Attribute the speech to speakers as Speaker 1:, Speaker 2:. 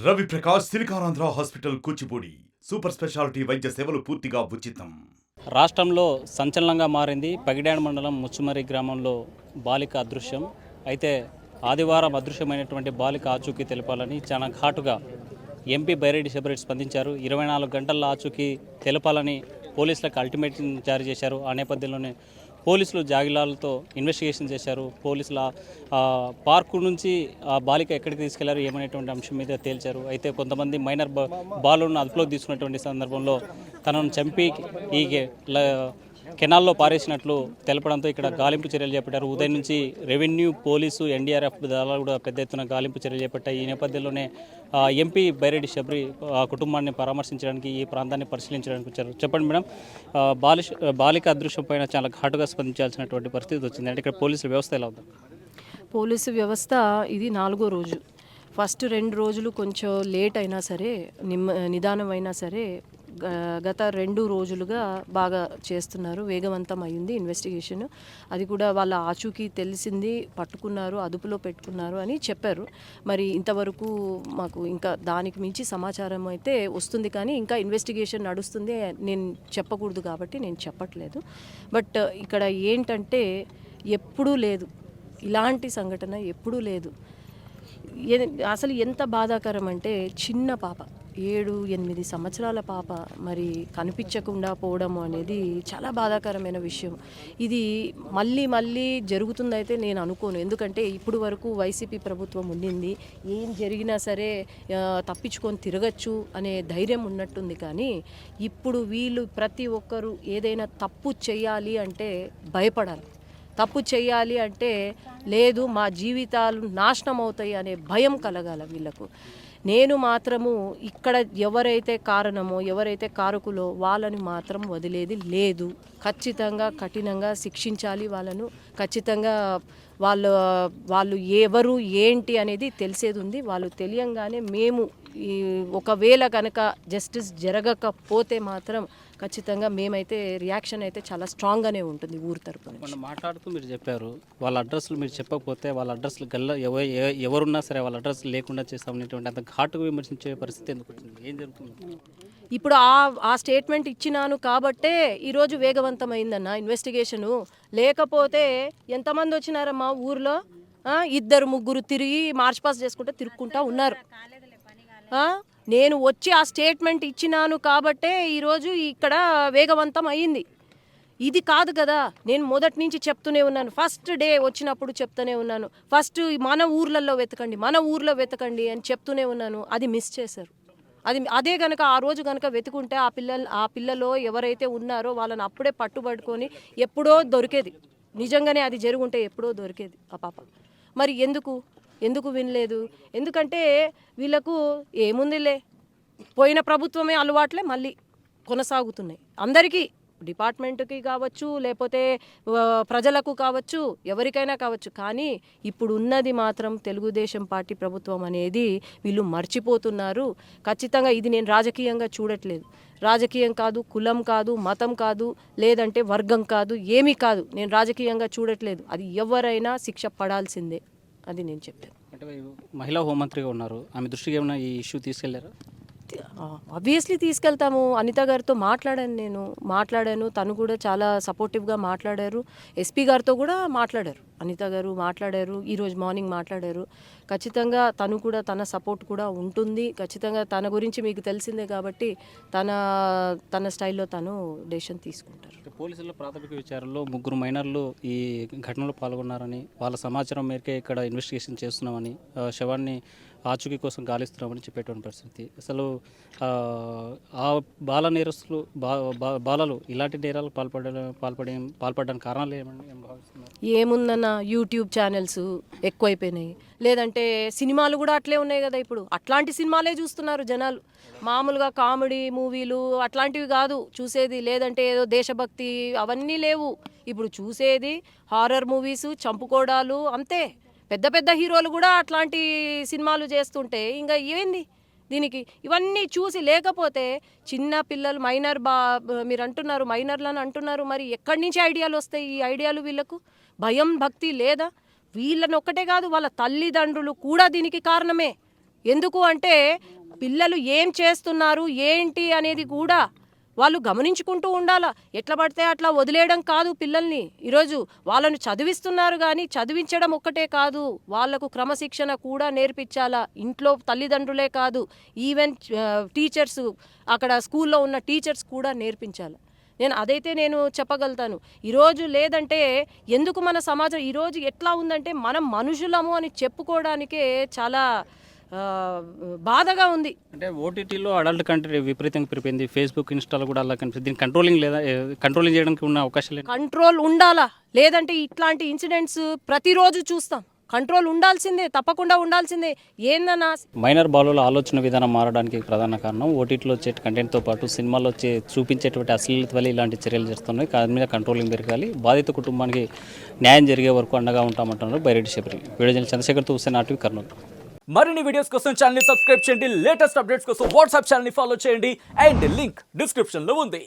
Speaker 1: Ravi Prakash Siliconandhra hospital Kuchipudi super speciality వైద్య సేవలు పూర్తిగా ఉచితం.
Speaker 2: రాష్ట్రంలో సంచలనంగా మారింది పగిడాడ మండలం ముచ్చుమరి గ్రామంలో బాలిక అదృశ్యం. అయితే ఆదివారం అదృశ్యమైనటువంటి బాలిక ఆచూకీ తెలపాలని చాలా ఘాటుగా ఎంపీ బైరెడ్డి శబరి స్పందించారు. 24 గంటల్లో ఆచూకీ తెలపాలని పోలీసులకు అల్టిమేటం జారీ చేశారు. ఆ నేపథ్యంలోనే పోలీసులు జాగిలాలతో ఇన్వెస్టిగేషన్ చేశారు. పోలీసుల పార్కు నుంచి ఆ బాలిక ఎక్కడికి తీసుకెళ్లారు ఏమనేటువంటి అంశం మీద తేల్చారు. అయితే కొంతమంది మైనర్ బాలును అదుపులోకి తీసుకున్నటువంటి సందర్భంలో తనను చంపి ఈ కెనాల్లో పారేసినట్లు తెలపడంతో ఇక్కడ గాలింపు చర్యలు చేపట్టారు. ఉదయం నుంచి రెవెన్యూ, పోలీసు, ఎన్డీఆర్ఎఫ్ దళాలు కూడా పెద్ద ఎత్తున గాలింపు చర్యలు చేపట్టాయి. ఈ నేపథ్యంలోనే ఎంపీ బైరెడ్డి శబరి ఆ కుటుంబాన్ని పరామర్శించడానికి ఈ ప్రాంతాన్ని పరిశీలించడానికి వచ్చారు. చెప్పండి మేడం, బాలిక అదృశ్యం పైన చాలా ఘాటుగా స్పందించాల్సినటువంటి పరిస్థితి వచ్చింది. అంటే ఇక్కడ పోలీసు వ్యవస్థ ఎలా ఉంది?
Speaker 3: పోలీసు వ్యవస్థ ఇది 4వ రోజు. ఫస్ట్ 2 రోజులు కొంచెం లేట్ అయినా సరే, నిదానం అయినా సరే, గత 2 రోజులుగా బాగా చేస్తున్నారు. వేగవంతం అయింది ఇన్వెస్టిగేషన్. అది కూడా వాళ్ళ ఆచూకీ తెలిసింది, పట్టుకున్నారు, అదుపులో పెట్టుకున్నారు అని చెప్పారు. మరి ఇంతవరకు మాకు ఇంకా దానికి మించి సమాచారం అయితే వస్తుంది, కానీ ఇంకా ఇన్వెస్టిగేషన్ నడుస్తుంది. నేను చెప్పకూడదు కాబట్టి నేను చెప్పట్లేదు. బట్ ఇక్కడ ఏంటంటే ఎప్పుడూ లేదు, ఇలాంటి సంఘటన ఎప్పుడూ లేదు. అసలు ఎంత బాధాకరం అంటే చిన్న పాప, 7-8 సంవత్సరాల పాప మరి కనిపించకుండా పోవడం అనేది చాలా బాధాకరమైన విషయం. ఇది మళ్ళీ జరుగుతుందైతే నేను అనుకోను. ఎందుకంటే ఇప్పుడు వరకు వైసీపీ ప్రభుత్వం ఉండింది, ఏం జరిగినా సరే తప్పించుకొని తిరగచ్చు అనే ధైర్యం ఉన్నట్టుంది. కానీ ఇప్పుడు వీళ్ళు ప్రతి ఒక్కరూ ఏదైనా తప్పు చేయాలి అంటే భయపడాలి. తప్పు చేయాలి అంటే లేదు, మా జీవితాలు నాశనం అవుతాయి అనే భయం కలగాల వీళ్ళకు. నేను మాత్రము ఇక్కడ ఎవరైతే కారణమో, ఎవరైతే కారకులో వాళ్ళని మాత్రం వదిలేది లేదు. ఖచ్చితంగా కఠినంగా శిక్షించాలి వాళ్ళను. ఖచ్చితంగా వాళ్ళు ఎవరు ఏంటి అనేది తెలిసేది ఉంది. వాళ్ళు తెలియంగానే మేము ఒకవేళ కనుక జస్టిస్ జరగకపోతే మాత్రం ఖచ్చితంగా మేమైతే రియాక్షన్ అయితే చాలా స్ట్రాంగ్గానే ఉంటుంది ఊరు తరపున.
Speaker 2: మాట్లాడుతూ మీరు చెప్పారు, వాళ్ళ అడ్రస్లు మీరు చెప్పకపోతే వాళ్ళ అడ్రస్లు ఎవరున్నా సరే వాళ్ళ అడ్రస్ లేకుండా చేస్తామనేటువంటి అంత ఘాటుగా విమర్శించే పరిస్థితి ఎందుకు వచ్చింది? ఏం జరుగుతుంది?
Speaker 3: ఇప్పుడు ఆ స్టేట్మెంట్ ఇచ్చినాను కాబట్టే ఈరోజు వేగవంతమైందన్న ఇన్వెస్టిగేషను. లేకపోతే ఎంతమంది వచ్చినారమ్మా ఊర్లో? 2-3 తిరిగి మార్చ్ పాస్ చేసుకుంటూ తిరుక్కుంటా ఉన్నారు. నేను వచ్చి ఆ స్టేట్మెంట్ ఇచ్చినాను కాబట్టే ఈరోజు ఇక్కడ వేగవంతం అయ్యింది. ఇది కాదు కదా, నేను మొదటి నుంచి చెప్తూనే ఉన్నాను. ఫస్ట్ డే వచ్చినప్పుడు చెప్తూనే ఉన్నాను, ఫస్ట్ మన ఊర్లలో వెతకండి అని చెప్తూనే ఉన్నాను. అది మిస్ చేశారు. అదే కనుక ఆ రోజు కనుక వెతుకుంటే ఆ పిల్లలో ఎవరైతే ఉన్నారో వాళ్ళని అప్పుడే పట్టుబట్టుకొని ఎప్పుడో దొరికేది. నిజంగానే అది జరుగుంటే ఎప్పుడో దొరికేది ఆ పాప. మరి ఎందుకు వినలేదు? ఎందుకంటే వీళ్ళకు ఏముందిలే, పోయిన ప్రభుత్వమే అలవాట్లే మళ్ళీ కొనసాగుతున్నాయి. అందరికీ, డిపార్ట్మెంట్కి కావచ్చు, లేకపోతే ప్రజలకు కావచ్చు, ఎవరికైనా కావచ్చు. కానీ ఇప్పుడు ఉన్నది మాత్రం తెలుగుదేశం పార్టీ ప్రభుత్వం అనేది వీళ్ళు మర్చిపోతున్నారు. ఖచ్చితంగా ఇది నేను రాజకీయంగా చూడట్లేదు. రాజకీయం కాదు, కులం కాదు, మతం కాదు, లేదంటే వర్గం కాదు, ఏమీ కాదు. నేను రాజకీయంగా చూడట్లేదు. అది ఎవరైనా శిక్ష పడాల్సిందే, అది నేను చెప్పాను.
Speaker 2: అంటే మహిళా హోంమంత్రిగా ఉన్నారు, ఆమె దృష్టికి ఏమైనా ఈ ఇష్యూ తీసుకెళ్లారా?
Speaker 3: ఆబ్వియస్లీ తీసుకెళ్తాము. అనిత గారితో మాట్లాడాను. తను కూడా చాలా సపోర్టివ్గా మాట్లాడారు. ఎస్పీ గారితో కూడా మాట్లాడారు, అనిత గారు మాట్లాడారు, ఈరోజు మార్నింగ్ మాట్లాడారు. ఖచ్చితంగా తన సపోర్ట్ కూడా ఉంటుంది. ఖచ్చితంగా తన గురించి మీకు తెలిసిందే కాబట్టి తన స్టైల్లో తను డెసిషన్ తీసుకుంటారు.
Speaker 2: పోలీసుల ప్రాథమిక విచారణలో 3 మైనర్లు ఈ ఘటనలో పాల్గొన్నారని, వాళ్ళ సమాచారం మేరకే ఇక్కడ ఇన్వెస్టిగేషన్ చేస్తున్నామని, శవాన్ని ఆచూకీ కోసం గాలిస్తున్నామని చెప్పేటువంటి పరిస్థితి. అసలు ఆ బాల నేరస్తులు బాలలు ఇలాంటి నేరాలు పాల్పడడానికి కారణాలు ఏం భావిస్తున్నారు?
Speaker 3: ఏముందన్న, యూట్యూబ్ ఛానల్స్ ఎక్కువైపోయినాయి. లేదంటే సినిమాలు కూడా అట్లే ఉన్నాయి కదా. ఇప్పుడు అట్లాంటి సినిమాలే చూస్తున్నారు జనాలు. మామూలుగా కామెడీ మూవీలు అట్లాంటివి కాదు చూసేది. లేదంటే ఏదో దేశభక్తి అవన్నీ లేవు. ఇప్పుడు చూసేది హారర్ మూవీసు, చంపుకోవడాలు అంతే. పెద్ద హీరోలు కూడా అట్లాంటి సినిమాలు చేస్తుంటే ఇంకా ఏంది దీనికి? ఇవన్నీ చూసి లేకపోతే చిన్న పిల్లలు మీరు అంటున్నారు మైనర్లను అంటున్నారు, మరి ఎక్కడి నుంచి ఐడియాలు వస్తాయి? ఈ ఐడియాలు వీళ్ళకు భయం భక్తి లేదా? వీళ్ళని ఒక్కటే కాదు, వాళ్ళ తల్లిదండ్రులు కూడా దీనికి కారణమే. ఎందుకు అంటే పిల్లలు ఏం చేస్తున్నారు ఏంటి అనేది కూడా వాళ్ళు గమనించుకుంటూ ఉండాలా. ఎట్లా పడితే అట్లా వదిలేయడం కాదు పిల్లల్ని. ఈరోజు వాళ్ళను చదివిస్తున్నారు కానీ చదివించడం ఒక్కటే కాదు, వాళ్లకు క్రమశిక్షణ కూడా నేర్పించాలా. ఇంట్లో తల్లిదండ్రులే కాదు, ఈవెన్ టీచర్స్, అక్కడ స్కూల్లో ఉన్న టీచర్స్ కూడా నేర్పించాలి. నేను చెప్పగలుగుతాను. ఈరోజు లేదంటే ఎందుకు మన సమాజం ఈరోజు ఎట్లా ఉందంటే మనం మనుషులము అని చెప్పుకోవడానికే చాలా బాధగా ఉంది.
Speaker 2: అంటే ఓటీటీలో అడల్ట్ కంటెంట్ విపరీతంగా పెరిగిపోయింది. ఫేస్బుక్, ఇన్స్టాలో కూడా అలా కనిపిస్తుంది. దీన్ని కంట్రోలింగ్ చేయడానికి ఉన్న అవకాశం లేదు.
Speaker 3: కంట్రోల్ ఉండాలా, లేదంటే ఇట్లాంటి ఇన్సిడెంట్స్ ప్రతిరోజు చూస్తాం. కంట్రోల్ ఉండాల్సిందే, తప్పకుండా ఉండాల్సిందే. ఏందన్నా
Speaker 2: మైనర్ బాలుల ఆలోచన విధానం మారడానికి ప్రధాన కారణం ఓటీటీలో వచ్చే కంటెంట్తో పాటు సినిమాలో చూపించేటువంటి అశ్లీలత వల్ల ఇలాంటి చర్యలు చేస్తున్నాయి. దాని మీద కంట్రోలింగ్ పెరగాలి. బాధిత కుటుంబానికి న్యాయం జరిగే వరకు అండగా ఉంటామంటున్నారు బైరెడ్డి శబరి. వీడియో చంద్రశేఖర్తో హుస్సేన్, ఆర్టీవీ, కర్నూలు.
Speaker 4: మరిన్ని వీడియోస్ కోసం ఛానల్ ని సబ్స్క్రైబ్ చేయండి. లేటెస్ట్ అప్డేట్స్ కోసం వాట్సాప్ ఛానల్ ని ఫాలో చేయండి. అండ్ లింక్ డిస్క్రిప్షన్ లో ఉంది.